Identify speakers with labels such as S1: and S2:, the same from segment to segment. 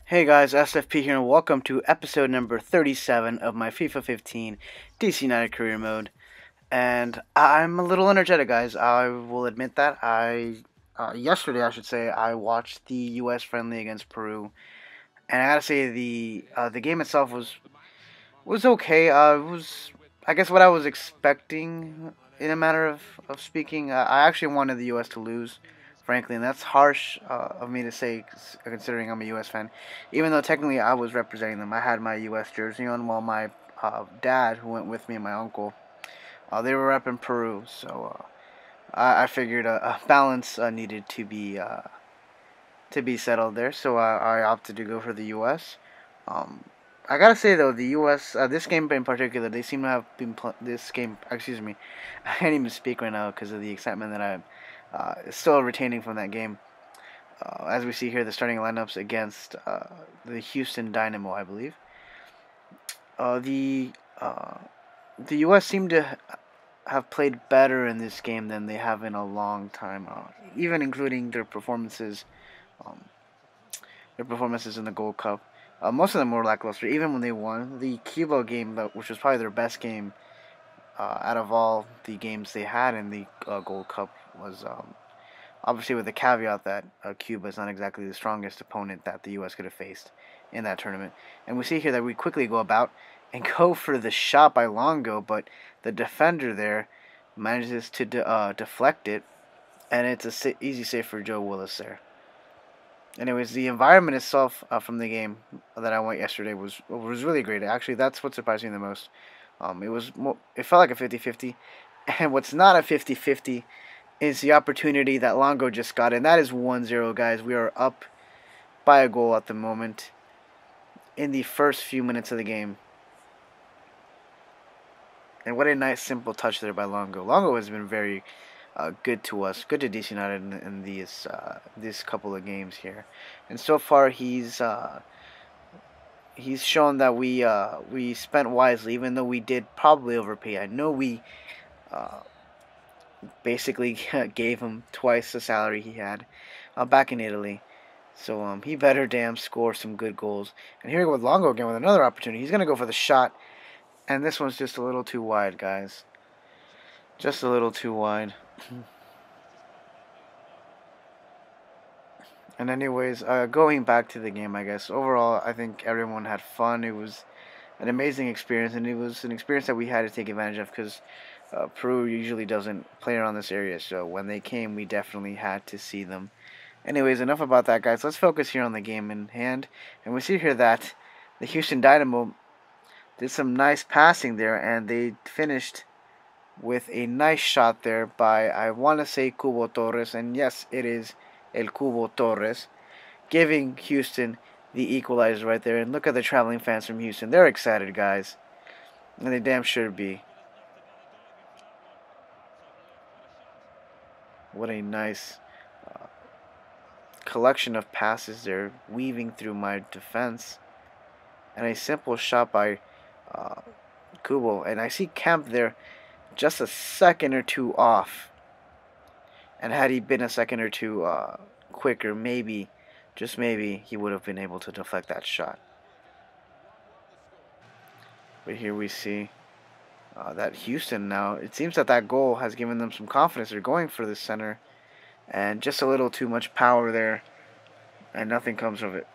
S1: Hey guys, SFP here, and welcome to episode number 37 of my FIFA 15 DC United career mode. And I'm a little energetic, guys. I will admit that. Yesterday, I should say, I watched the U.S. friendly against Peru, and I gotta say the game itself was okay. It was, I guess, what I was expecting in a matter of speaking. I actually wanted the U.S. to lose, frankly, and that's harsh of me to say, considering I'm a U.S. fan. Even though technically I was representing them, I had my U.S. jersey on, while my dad, who went with me, and my uncle, they were repping Peru. So I figured a balance needed to be settled there. So I opted to go for the U.S. Um, I gotta say though, the U.S. This game in particular, they seem to have been this game. Excuse me, I can't even speak right now because of the excitement that I'm still retaining from that game. As we see here, the starting lineups against the Houston Dynamo, I believe. Uh, the uh, the U.S. seem to have played better in this game than they have in a long time, even including um, their performances in the Gold Cup. Most of them were lackluster, even when they won. The Cuba game, which was probably their best game out of all the games they had in the Gold Cup, was obviously with the caveat that Cuba is not exactly the strongest opponent that the U.S. could have faced in that tournament. And we see here that we quickly go about and go for the shot by Longo, but the defender there manages to deflect it, and it's a easy save for Joe Willis there. Anyways, the environment itself from the game that I went yesterday was really great. Actually, that's what surprised me the most. It felt like a 50-50. And what's not a 50-50 is the opportunity that Longo just got, and that is 1-0, guys. We are up by a goal at the moment in the first few minutes of the game. And what a nice simple touch there by Longo. Longo has been very good to us, good to DC United in these couple of games here, and so far he's shown that we spent wisely, even though we did probably overpay. I know we uh, basically gave him twice the salary he had back in Italy. So he better damn score some good goals. And here we go with Longo again with another opportunity. He's gonna go for the shot, and this one's just a little too wide, guys. Just a little too wide. And anyways, going back to the game, I guess overall, I think everyone had fun. It was an amazing experience, and it was an experience that we had to take advantage of because Peru usually doesn't play around this area. So when they came, we definitely had to see them. Anyways, enough about that, guys. Let's focus here on the game in hand. And we see here that the Houston Dynamo did some nice passing there, and they finished with a nice shot there by, I want to say, Cubo Torres. And yes, it is El Cubo Torres, giving Houston the equalizer right there. And look at the traveling fans from Houston. They're excited, guys. And they damn sure be. What a nice collection of passes there, weaving through my defense. And a simple shot by uh, Kubo. And I see Kemp there just a second or two off. And had he been a second or two quicker, maybe, just maybe, he would have been able to deflect that shot. But here we see that Houston now, it seems that that goal has given them some confidence. They're going for the center. And just a little too much power there. And nothing comes of it.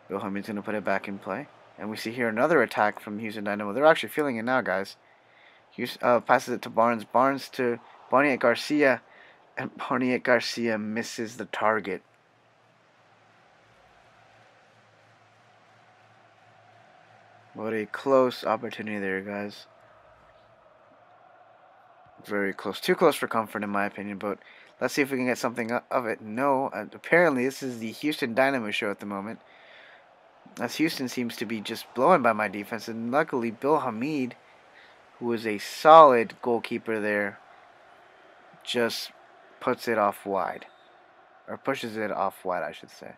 S1: Hamid's going to put it back in play. And we see here another attack from Houston Dynamo. They're actually feeling it now, guys. Houston passes it to Barnes. Barnes to Bonnie Garcia. And Bonnie Garcia misses the target. What a close opportunity there, guys. Very close. Too close for comfort, in my opinion. But let's see if we can get something of it. No. Apparently, this is the Houston Dynamo show at the moment, as Houston seems to be just blowing by my defense. And luckily, Bill Hamid, who is a solid goalkeeper there, just puts it off wide. Or pushes it off wide, I should say.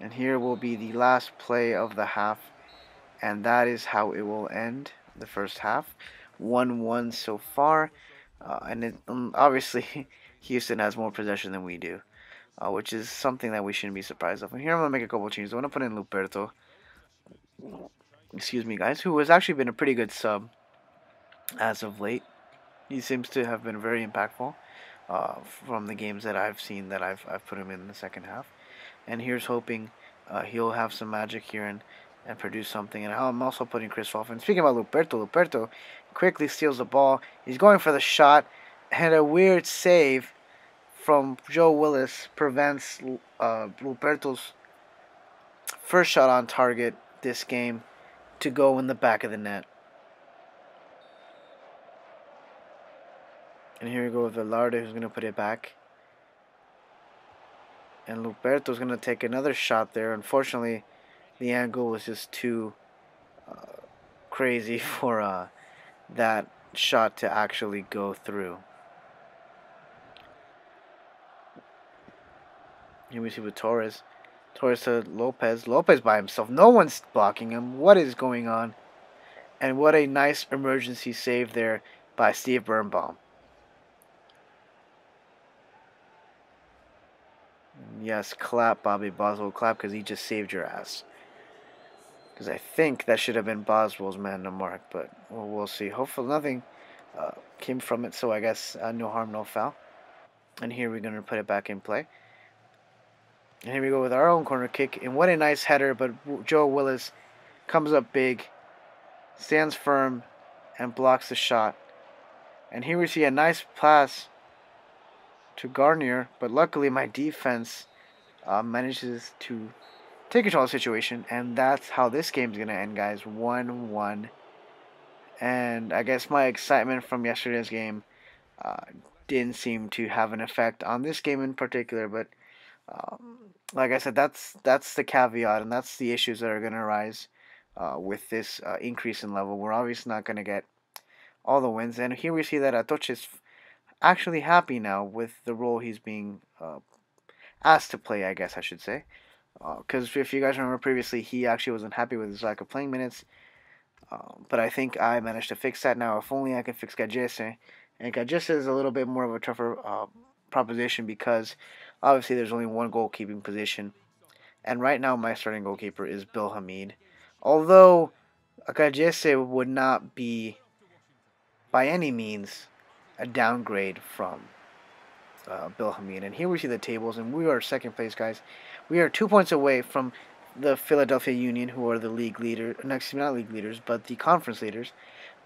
S1: And here will be the last play of the half. And that is how it will end the first half. 1-1 so far. obviously Houston has more possession than we do, which is something that we shouldn't be surprised of. And here I'm gonna make a couple of changes. I want to put in Luperto, excuse me, guys, who has actually been a pretty good sub as of late. He seems to have been very impactful from the games that I've seen that I've put him in the second half. And here's hoping he'll have some magic here and produce something. And I'm also putting Chris off. And speaking about Luperto quickly steals the ball. He's going for the shot, and a weird save from Joe Willis prevents Luperto's first shot on target this game to go in the back of the net. And here we go with Velarde, who's going to put it back. And Luperto's going to take another shot there. Unfortunately, the angle was just too crazy for that shot to actually go through. Here we see with Torres. Torres to Lopez. Lopez by himself. No one's blocking him. What is going on? And what a nice emergency save there by Steve Birnbaum. Yes, clap, Bobby Boswell. Clap because he just saved your ass. Because I think that should have been Boswell's man to mark, but we'll see. Hopefully nothing came from it, so I guess no harm, no foul. And here we're going to put it back in play. And here we go with our own corner kick. And what a nice header, but Joe Willis comes up big, stands firm, and blocks the shot. And here we see a nice pass to Garnier, but luckily my defense manages to take control of the situation, and that's how this game's going to end, guys. 1-1. And I guess my excitement from yesterday's game didn't seem to have an effect on this game in particular, but like I said, that's the caveat, and that's the issues that are going to arise with this increase in level. We're obviously not going to get all the wins, and here we see that Atoche is actually happy now with the role he's being asked to play, I guess I should say. Because if you guys remember previously, he actually wasn't happy with his lack of playing minutes. But I think I managed to fix that now. If only I can fix Gajese. And Gajese is a little bit more of a tougher proposition because obviously there's only one goalkeeping position. And right now my starting goalkeeper is Bill Hamid. Although Gajese would not be by any means a downgrade from Bill Hamid. And here we see the tables, and we are second place, guys. We are 2 points away from the Philadelphia Union, who are the league leader. Next, not league leaders, but the conference leaders.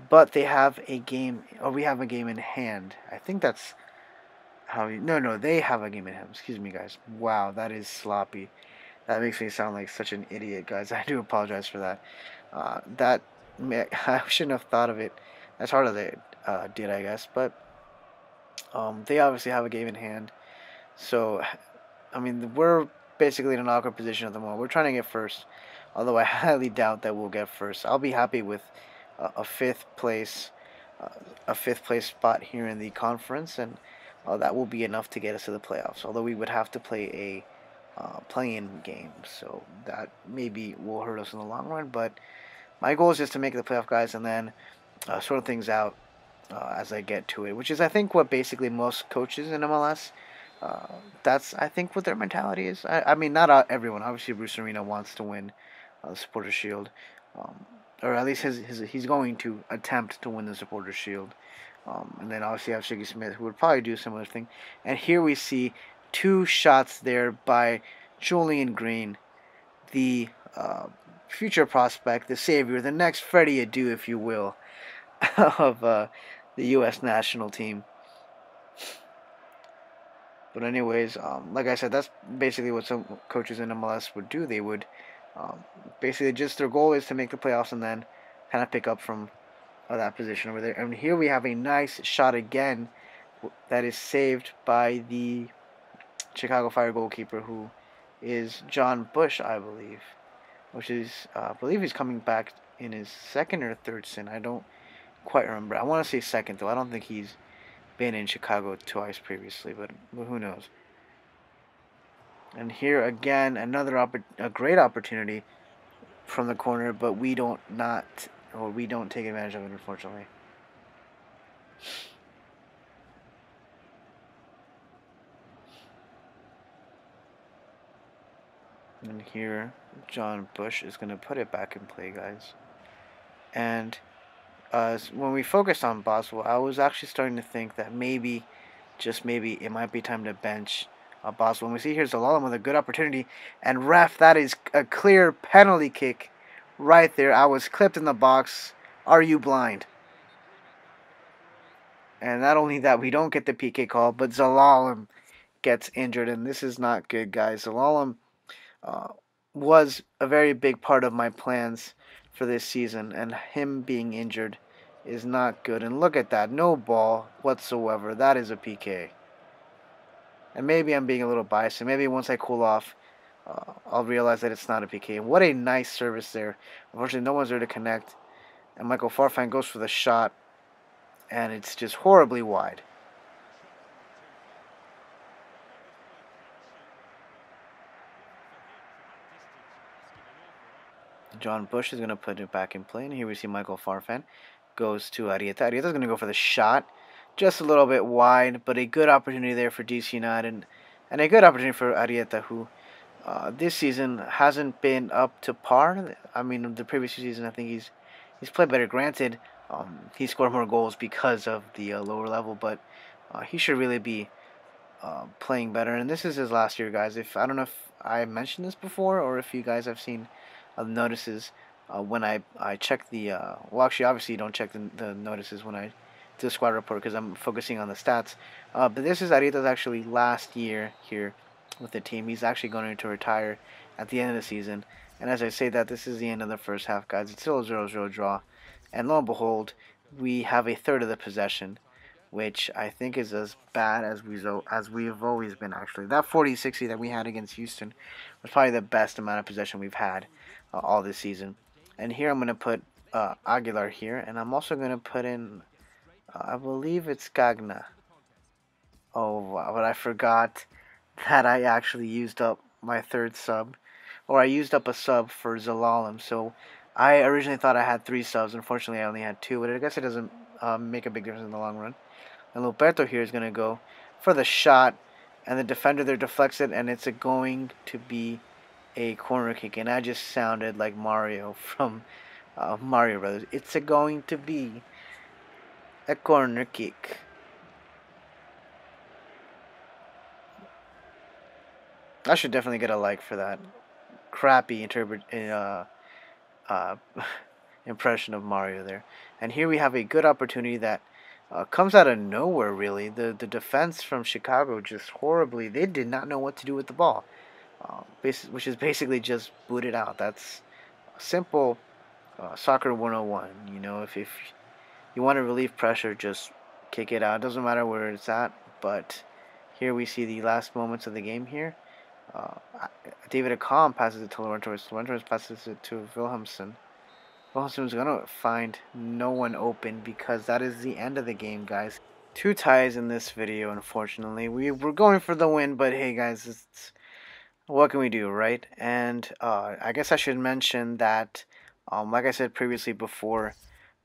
S1: But they have a game, or we have a game in hand. I think that's how you. No, they have a game in hand. Excuse me, guys. Wow, that is sloppy. That makes me sound like such an idiot, guys. I do apologize for that. I shouldn't have thought of it as hard as I did, I guess. But they obviously have a game in hand. So, I mean, we're basically in an awkward position at the moment. We're trying to get first, although I highly doubt that we'll get first. I'll be happy with a fifth place spot here in the conference, and that will be enough to get us to the playoffs. Although we would have to play a play-in game, so that maybe will hurt us in the long run. But my goal is just to make the playoff, guys, and then sort things out as I get to it, which is I think what basically most coaches in MLS. That's I think what their mentality is. I mean, not everyone. Obviously, Bruce Arena wants to win the Supporters Shield, or at least he's going to attempt to win the Supporters Shield. And then obviously you have Shiggy Smith, who would probably do a similar thing. And here we see two shots there by Julian Green, the future prospect, the savior, the next Freddie Adu, if you will, of the U.S. national team. But anyways, like I said, that's basically what some coaches in MLS would do. They would basically just their goal is to make the playoffs and then kind of pick up from that position over there. And here we have a nice shot again that is saved by the Chicago Fire goalkeeper, who is John Bush, I believe, which is I believe he's coming back in his second or third stint. I don't quite remember. I want to say second though. I don't think he's been in Chicago twice previously, but who knows. And here again, a great opportunity from the corner, but we don't take advantage of it, unfortunately. And here, John Bush is going to put it back in play, guys. And when we focused on Boswell, I was actually starting to think that maybe, just maybe, it might be time to bench Boswell. And we see here Zalalem with a good opportunity. And ref, that is a clear penalty kick right there. I was clipped in the box. Are you blind? And not only that, we don't get the PK call, but Zalalem gets injured. And this is not good, guys. Zalalem uh, was a very big part of my plans for this season, and him being injured is not good. And look at that, no ball whatsoever. That is a PK. And maybe I'm being a little biased, and maybe once I cool off, I'll realize that it's not a PK. What a nice service there. Unfortunately, no one's there to connect, and Michael Farfan goes for the shot, and it's just horribly wide. John Bush is going to put it back in play, and here we see Michael Farfan goes to Arieta. Arieta's going to go for the shot, just a little bit wide, but a good opportunity there for DC United, and a good opportunity for Arieta, who this season hasn't been up to par. I mean, the previous season, I think he's played better. Granted, he scored more goals because of the lower level, but he should really be playing better. And this is his last year, guys. If I don't know if I mentioned this before, or if you guys have seen notices when I check the well, actually, obviously, you don't check the notices when I do the squad report because I'm focusing on the stats. But this is Arieta's actually last year here with the team. He's actually going to retire at the end of the season. And as I say that, this is the end of the first half, guys. It's still a 0-0 draw. And lo and behold, we have a third of the possession, which I think is as bad as we've always been, actually. That 40-60 that we had against Houston was probably the best amount of possession we've had all this season. And here I'm going to put Aguilar here, and I'm also going to put in, I believe it's Gagna. Oh, wow, but I forgot that I actually used up my third sub, or I used up a sub for Zalalem. So I originally thought I had 3 subs. Unfortunately, I only had 2, but I guess it doesn't make a big difference in the long run. And Loberto here is going to go for the shot, and the defender there deflects it, and it's going to be a corner kick. And I just sounded like Mario from Mario Brothers. It's going to be a corner kick. I should definitely get a like for that crappy uh, impression of Mario there. And here we have a good opportunity that comes out of nowhere, really. The defense from Chicago just horribly, they did not know what to do with the ball, which is basically just boot it out. That's simple soccer 101. You know, if you want to relieve pressure, just kick it out. It doesn't matter where it's at, but here we see the last moments of the game here. Uh, David Acom passes it to Laurentius. Laurentius passes it to Wilhelmsen. Wilhelmsen's going to find no one open because that is the end of the game, guys. 2 ties in this video, unfortunately. We were going for the win, but hey, guys, what can we do, right? And I guess I should mention that, like I said previously before,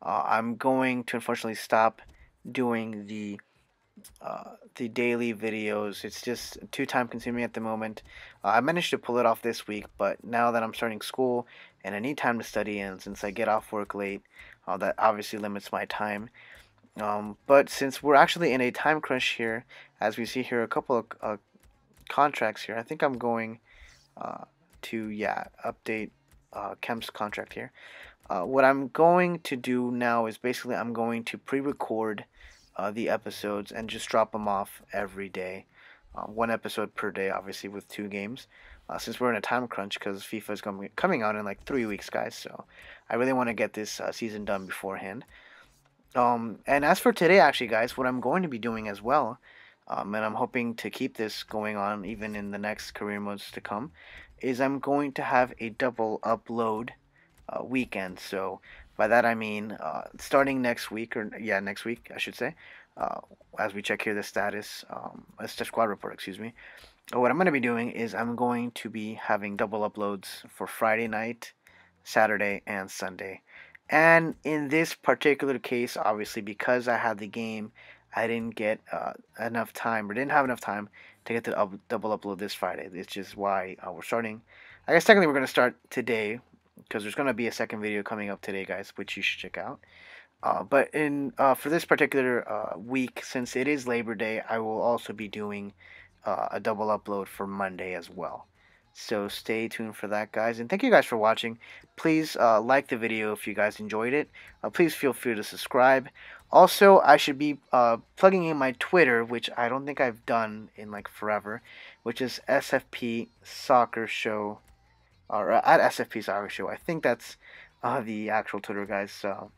S1: I'm going to unfortunately stop doing the daily videos. It's just too time consuming at the moment. I managed to pull it off this week, but now that I'm starting school and I need time to study, and since I get off work late, that obviously limits my time. But since we're actually in a time crunch here, as we see here, a couple of contracts here, I think I'm going to, update Kemp's contract here. What I'm going to do now is basically I'm going to pre-record the episodes and just drop them off every day. 1 episode per day, obviously, with 2 games. Since we're in a time crunch because FIFA is coming out in like 3 weeks, guys. So I really want to get this season done beforehand. And as for today, actually, guys, what I'm going to be doing as well, and I'm hoping to keep this going on even in the next career modes to come, is I'm going to have a double upload weekend. So by that I mean starting next week, or next week I should say, as we check here the status, the squad report, excuse me. What I'm going to be doing is I'm going to be having double uploads for Friday night, Saturday, and Sunday. And in this particular case, obviously, because I had the game, I didn't get enough time, or didn't have enough time to get the double upload this Friday. It's just why we're starting I guess technically we're gonna start today because there's gonna be a second video coming up today, guys, which you should check out. But in for this particular week, since it is Labor Day, I will also be doing a double upload for Monday as well. So stay tuned for that, guys. And thank you guys for watching. Please like the video if you guys enjoyed it. Please feel free to subscribe. Also, I should be plugging in my Twitter, which I don't think I've done in like forever, which is SFP Soccer Show, or at SFP Soccer Show. I think that's the actual Twitter, guys. So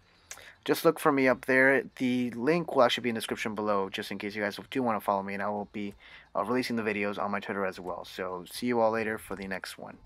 S1: just look for me up there. The link will actually be in the description below, just in case you guys do want to follow me, and I will be releasing the videos on my Twitter as well. So see you all later for the next one.